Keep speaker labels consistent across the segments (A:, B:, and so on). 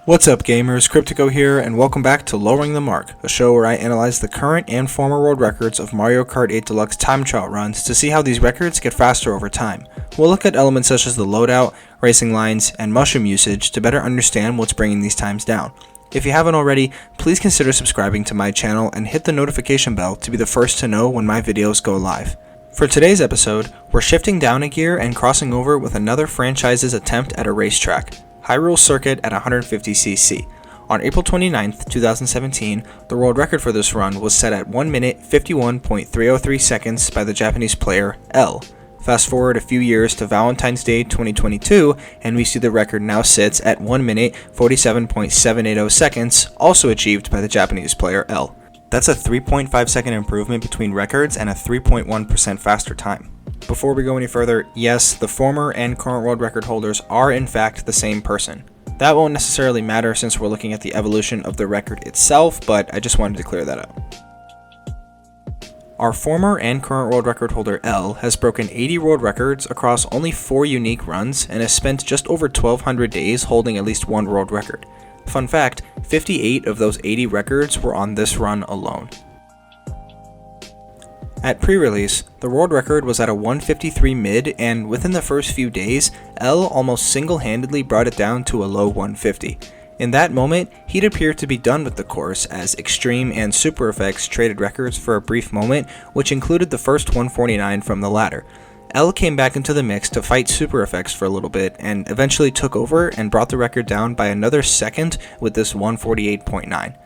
A: What's up gamers, Cryptico here, and welcome back to Lowering the Mark, a show where I analyze the current and former world records of Mario Kart 8 Deluxe time trial runs to see how these records get faster over time. We'll look at elements such as the loadout, racing lines, and mushroom usage to better understand what's bringing these times down. If you haven't already, please consider subscribing to my channel and hit the notification bell to be the first to know when my videos go live. For today's episode, we're shifting down a gear and crossing over with another franchise's attempt at a racetrack, Hyrule Circuit at 150cc. On April 29th, 2017, the world record for this run was set at 1 minute 51.303 seconds by the Japanese player L. Fast forward a few years to Valentine's Day 2022, and we see the record now sits at 1 minute 47.780 seconds, also achieved by the Japanese player L. That's a 3.5 second improvement between records and a 3.1% faster time. Before we go any further, yes, the former and current world record holders are in fact the same person. That won't necessarily matter since we're looking at the evolution of the record itself, but I just wanted to clear that up. Our former and current world record holder L has broken 80 world records across only 4 unique runs and has spent just over 1,200 days holding at least one world record. Fun fact, 58 of those 80 records were on this run alone. At pre-release, the world record was at a 153 mid, and within the first few days, L almost single-handedly brought it down to a low 150. In that moment, he'd appeared to be done with the course, as Extreme and Super Effects traded records for a brief moment, which included the first 149 from the latter. L came back into the mix to fight Super Effects for a little bit, and eventually took over and brought the record down by another second with this 148.9.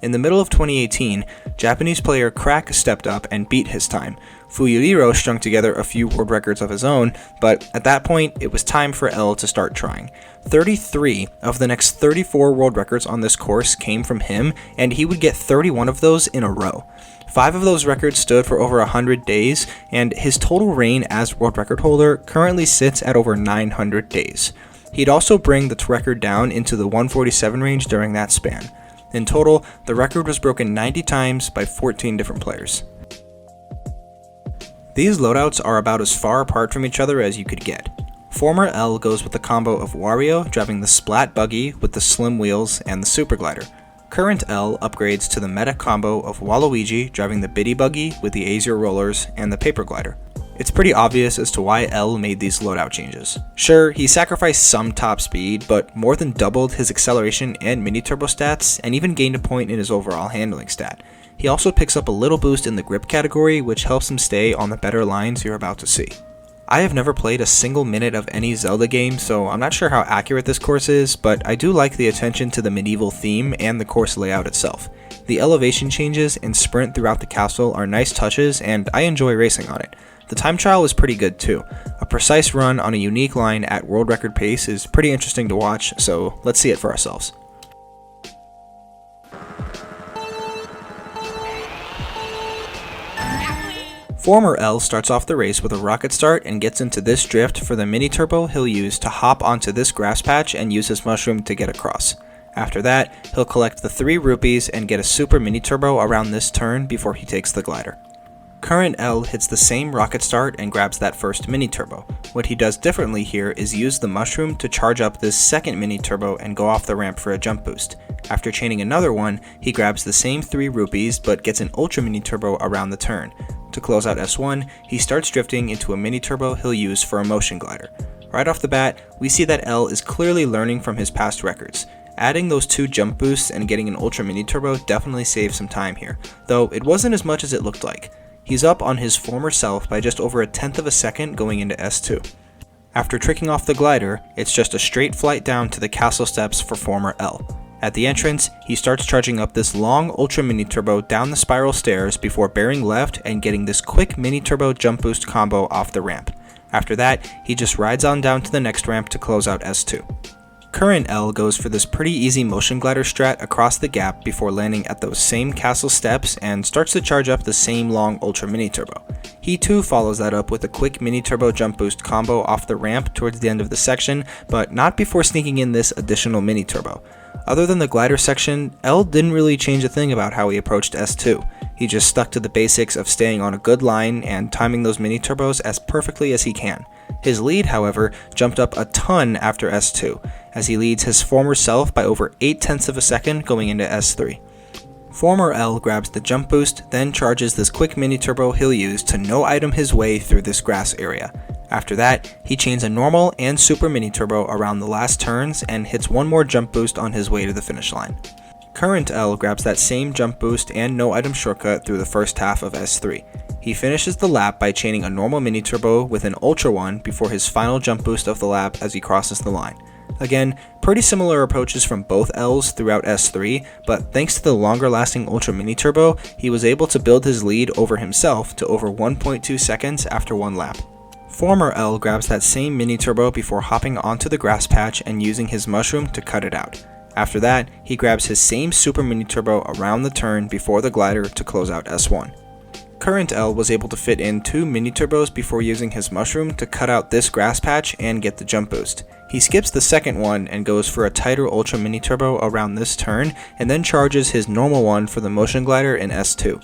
A: In the middle of 2018, Japanese player Crack stepped up and beat his time. Fuyuriro strung together a few world records of his own, but at that point, it was time for L to start trying. 33 of the next 34 world records on this course came from him, and he would get 31 of those in a row. 5 of those records stood for over 100 days, and his total reign as world record holder currently sits at over 900 days. He'd also bring the record down into the 147 range during that span. In total, the record was broken 90 times by 14 different players. These loadouts are about as far apart from each other as you could get. Former L goes with the combo of Wario driving the Splat Buggy with the slim wheels and the Super Glider. Current L upgrades to the meta combo of Waluigi driving the Biddy Buggy with the Azure Rollers and the Paper Glider. It's pretty obvious as to why L made these loadout changes. Sure, he sacrificed some top speed, but more than doubled his acceleration and mini-turbo stats, and even gained a point in his overall handling stat. He also picks up a little boost in the grip category, which helps him stay on the better lines you're about to see. I have never played a single minute of any Zelda game, so I'm not sure how accurate this course is, but I do like the attention to the medieval theme and the course layout itself. The elevation changes and sprint throughout the castle are nice touches, and I enjoy racing on it. The time trial was pretty good too. A precise run on a unique line at world record pace is pretty interesting to watch, so let's see it for ourselves. Former L starts off the race with a rocket start and gets into this drift for the mini turbo he'll use to hop onto this grass patch and use his mushroom to get across. After that, he'll collect the 3 rupees and get a super mini turbo around this turn before he takes the glider. Current L hits the same rocket start and grabs that first mini turbo. What he does differently here is use the mushroom to charge up this second mini turbo and go off the ramp for a jump boost. After chaining another one, he grabs the same 3 rupees but gets an ultra mini turbo around the turn. To close out S1, he starts drifting into a mini turbo he'll use for a motion glider. Right off the bat, we see that L is clearly learning from his past records. Adding those 2 jump boosts and getting an ultra mini turbo definitely saves some time here, though it wasn't as much as it looked like. He's up on his former self by just over a tenth of a second going into S2. After tricking off the glider, it's just a straight flight down to the castle steps for former L. At the entrance, he starts charging up this long ultra mini turbo down the spiral stairs before bearing left and getting this quick mini turbo jump boost combo off the ramp. After that, he just rides on down to the next ramp to close out S2. Current L goes for this pretty easy motion glider strat across the gap before landing at those same castle steps and starts to charge up the same long ultra mini turbo. He too follows that up with a quick mini turbo jump boost combo off the ramp towards the end of the section, but not before sneaking in this additional mini turbo. Other than the glider section, L didn't really change a thing about how he approached S2. He just stuck to the basics of staying on a good line and timing those mini turbos as perfectly as he can. His lead, however, jumped up a ton after S2. as he leads his former self by over 0.8 of a second going into S3. Former L grabs the jump boost, then charges this quick mini turbo he'll use to no-item his way through this grass area. After that, he chains a normal and super mini turbo around the last turns and hits one more jump boost on his way to the finish line. Current L grabs that same jump boost and no-item shortcut through the first half of S3. He finishes the lap by chaining a normal mini turbo with an ultra one before his final jump boost of the lap as he crosses the line. Again, pretty similar approaches from both L's throughout S3, but thanks to the longer lasting Ultra Mini Turbo, he was able to build his lead over himself to over 1.2 seconds after one lap. Former L grabs that same Mini Turbo before hopping onto the grass patch and using his mushroom to cut it out. After that, he grabs his same Super Mini Turbo around the turn before the glider to close out S1. Current L was able to fit in 2 mini turbos before using his mushroom to cut out this grass patch and get the jump boost. He skips the second one and goes for a tighter ultra mini turbo around this turn and then charges his normal one for the motion glider in S2.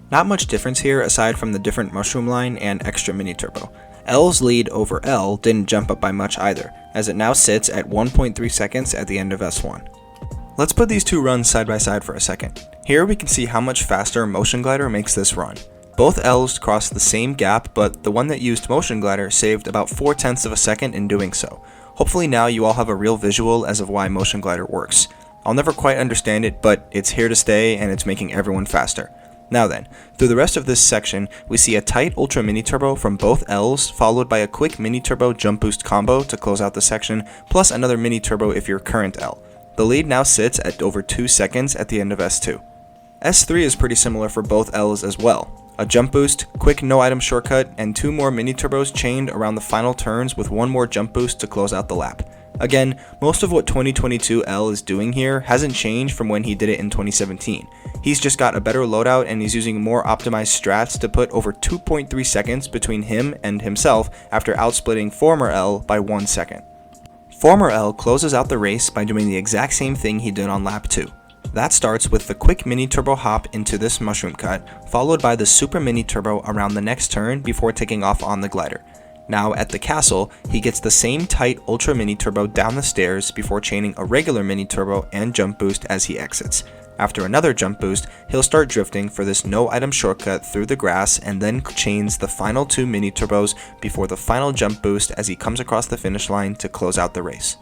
A: Not much difference here aside from the different mushroom line and extra mini turbo. L's lead over L didn't jump up by much either, as it now sits at 1.3 seconds at the end of S1. Let's put these two runs side by side for a second. Here we can see how much faster Motion Glider makes this run. Both L's crossed the same gap, but the one that used Motion Glider saved about 0.4 of a second in doing so. Hopefully now you all have a real visual as of why Motion Glider works. I'll never quite understand it, but it's here to stay and it's making everyone faster. Now then, through the rest of this section, we see a tight Ultra Mini Turbo from both L's, followed by a quick Mini Turbo Jump Boost combo to close out the section, plus another Mini Turbo if you're current L. The lead now sits at over 2 seconds at the end of S2. S3 is pretty similar for both L's as well. A jump boost, quick no-item shortcut, and 2 more mini turbos chained around the final turns with 1 more jump boost to close out the lap. Again, most of what 2022 L is doing here hasn't changed from when he did it in 2017. He's just got a better loadout and he's using more optimized strats to put over 2.3 seconds between him and himself after outsplitting former L by 1 second. Former L closes out the race by doing the exact same thing he did on lap 2. That starts with the quick mini turbo hop into this mushroom cut, followed by the super mini turbo around the next turn before taking off on the glider. Now at the castle, he gets the same tight ultra mini turbo down the stairs before chaining a regular mini turbo and jump boost as he exits. After another jump boost, he'll start drifting for this no item shortcut through the grass and then chains the final 2 mini turbos before the final jump boost as he comes across the finish line to close out the race.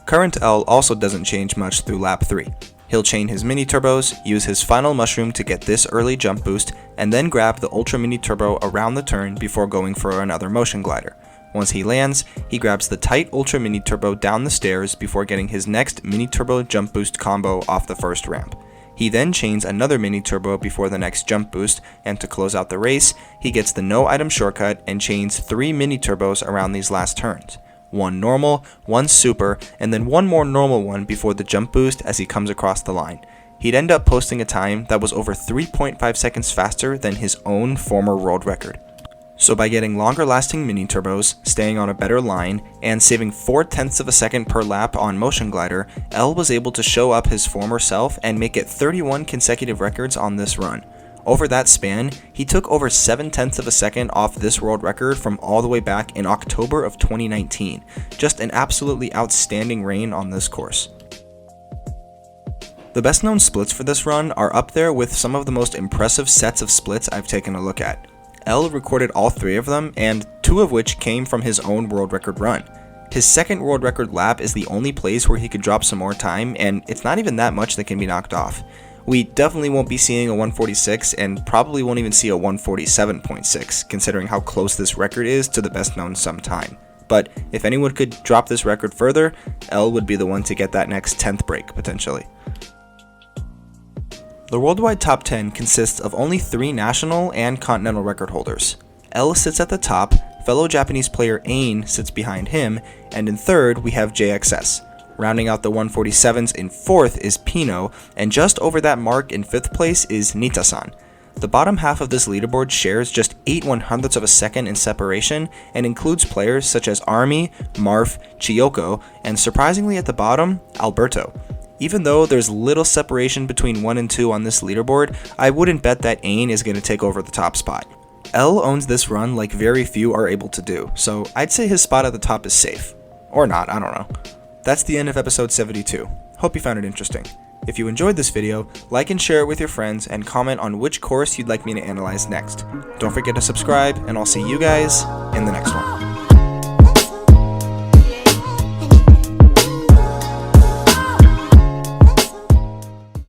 A: Current L also doesn't change much through lap 3. He'll chain his mini turbos, use his final mushroom to get this early jump boost, and then grab the ultra mini turbo around the turn before going for another motion glider. Once he lands, he grabs the tight ultra mini turbo down the stairs before getting his next mini turbo jump boost combo off the first ramp. He then chains another mini turbo before the next jump boost, and to close out the race, he gets the no item shortcut and chains 3 mini turbos around these last turns. 1 normal, 1 super, and then 1 more normal one before the jump boost as he comes across the line. He'd end up posting a time that was over 3.5 seconds faster than his own former world record. So by getting longer lasting mini turbos, staying on a better line, and saving 0.4 of a second per lap on Motion Glider, L was able to show up his former self and make it 31 consecutive records on this run. Over that span, he took over 0.7 of a second off this world record from all the way back in October of 2019. Just an absolutely outstanding reign on this course. The best known splits for this run are up there with some of the most impressive sets of splits I've taken a look at. L recorded all 3 of them, and 2 of which came from his own world record run. His second world record lap is the only place where he could drop some more time, and it's not even that much that can be knocked off. We definitely won't be seeing a 146 and probably won't even see a 147.6 considering how close this record is to the best known sometime. But if anyone could drop this record further, L would be the one to get that next 10th break potentially. The worldwide top 10 consists of only 3 national and continental record holders. L sits at the top, fellow Japanese player Ain sits behind him, and in third we have JXS. Rounding out the 147s in 4th is Pino, and just over that mark in 5th place is Nita-san. The bottom half of this leaderboard shares just 0.8 of a second in separation and includes players such as Army, Marf, Chiyoko, and surprisingly at the bottom, Alberto. Even though there's little separation between 1 and 2 on this leaderboard, I wouldn't bet that Ain is going to take over the top spot. L owns this run like very few are able to do, so I'd say his spot at the top is safe. Or not, I don't know. that's the end of episode 72. Hope you found it interesting. If you enjoyed this video, like and share it with your friends and comment on which course you'd like me to analyze next. Don't forget to subscribe, and I'll see you guys in the next one.